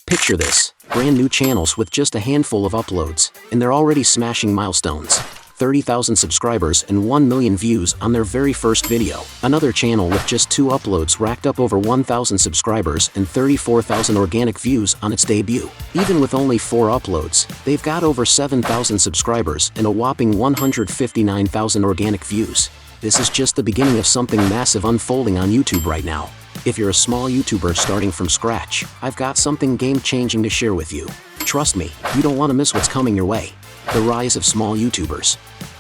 Picture this, brand new channels with just a handful of uploads, and they're already smashing milestones. 30,000 subscribers and 1 million views on their very first video. Another channel with just 2 uploads racked up over 1,000 subscribers and 34,000 organic views on its debut. Even with only 4 uploads, they've got over 7,000 subscribers and a whopping 159,000 organic views. This is just the beginning of something massive unfolding on YouTube right now. If you're a small YouTuber starting from scratch, I've got something game-changing to share with you. Trust me, you don't want to miss what's coming your way. The rise of small YouTubers.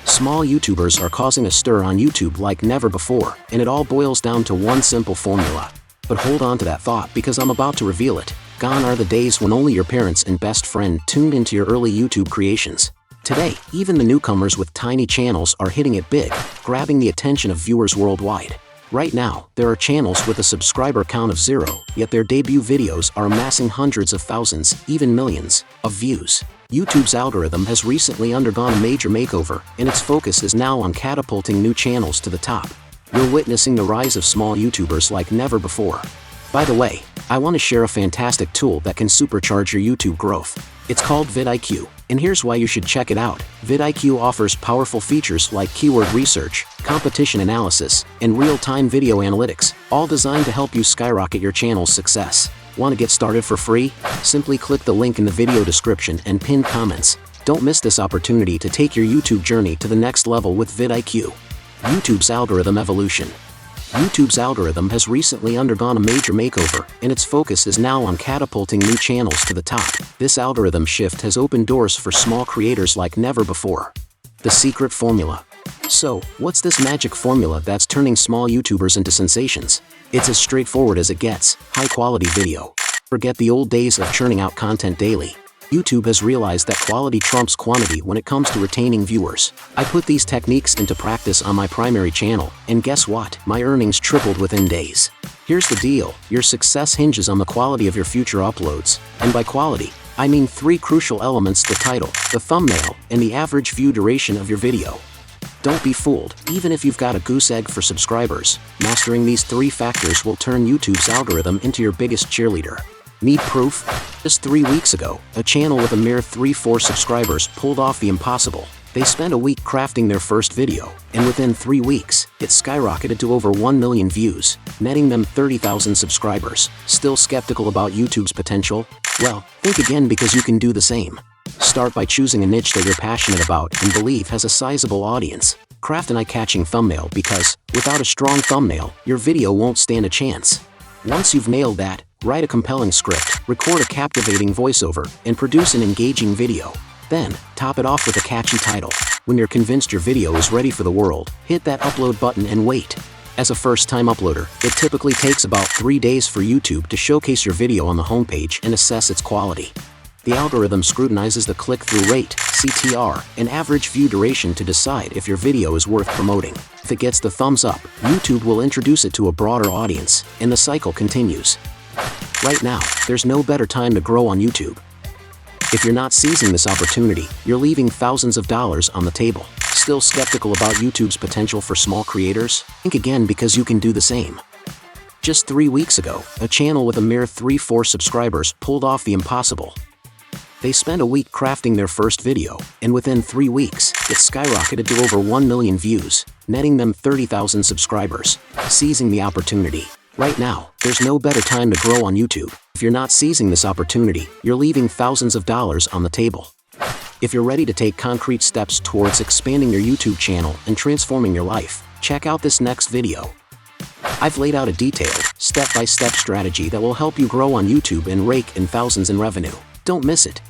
Small YouTubers are causing a stir on YouTube like never before, and it all boils down to one simple formula. But hold on to that thought because I'm about to reveal it. Gone are the days when only your parents and best friend tuned into your early YouTube creations. Today, even the newcomers with tiny channels are hitting it big, grabbing the attention of viewers worldwide. Right now, there are channels with a subscriber count of 0, yet their debut videos are amassing hundreds of thousands, even millions, of views. YouTube's algorithm has recently undergone a major makeover, and its focus is now on catapulting new channels to the top. You're witnessing the rise of small YouTubers like never before. By the way, I want to share a fantastic tool that can supercharge your YouTube growth. It's called vidIQ, and here's why you should check it out. vidIQ offers powerful features like keyword research, competition analysis, and real-time video analytics, all designed to help you skyrocket your channel's success. Want to get started for free? Simply click the link in the video description and pinned comments. Don't miss this opportunity to take your YouTube journey to the next level with vidIQ. YouTube's algorithm evolution. YouTube's algorithm has recently undergone a major makeover, and its focus is now on catapulting new channels to the top. This algorithm shift has opened doors for small creators like never before. The secret formula. So, what's this magic formula that's turning small YouTubers into sensations? It's as straightforward as it gets: high-quality video. Forget the old days of churning out content daily. YouTube has realized that quality trumps quantity when it comes to retaining viewers. I put these techniques into practice on my primary channel, and guess what? My earnings tripled within days. Here's the deal: your success hinges on the quality of your future uploads. And by quality, I mean 3 crucial elements: the title, the thumbnail, and the average view duration of your video. Don't be fooled. Even if you've got a goose egg for subscribers, mastering these 3 factors will turn YouTube's algorithm into your biggest cheerleader. Need proof? Just 3 weeks ago, a channel with a mere 3-4 subscribers pulled off the impossible. They spent a week crafting their first video, and within 3 weeks, it skyrocketed to over 1 million views, netting them 30,000 subscribers. Still skeptical about YouTube's potential? Well, think again, because you can do the same. Start by choosing a niche that you're passionate about and believe has a sizable audience. Craft an eye-catching thumbnail because, without a strong thumbnail, your video won't stand a chance. Once you've nailed that, write a compelling script, record a captivating voiceover, and produce an engaging video. Then, top it off with a catchy title. When you're convinced your video is ready for the world, hit that upload button and wait. As a first-time uploader, it typically takes about 3 days for YouTube to showcase your video on the homepage and assess its quality. The algorithm scrutinizes the click-through rate, CTR, and average view duration to decide if your video is worth promoting. If it gets the thumbs up, YouTube will introduce it to a broader audience, and the cycle continues. Right now, there's no better time to grow on YouTube. If you're not seizing this opportunity, you're leaving thousands of dollars on the table. Still skeptical about YouTube's potential for small creators? Think again, because you can do the same. Just 3 weeks ago, a channel with a mere 3-4 subscribers pulled off the impossible. They spent a week crafting their first video, and within 3 weeks, it skyrocketed to over 1 million views, netting them 30,000 subscribers. Seizing the opportunity. Right now, there's no better time to grow on YouTube. If you're not seizing this opportunity, you're leaving thousands of dollars on the table. If you're ready to take concrete steps towards expanding your YouTube channel and transforming your life, check out this next video. I've laid out a detailed, step-by-step strategy that will help you grow on YouTube and rake in thousands in revenue. Don't miss it.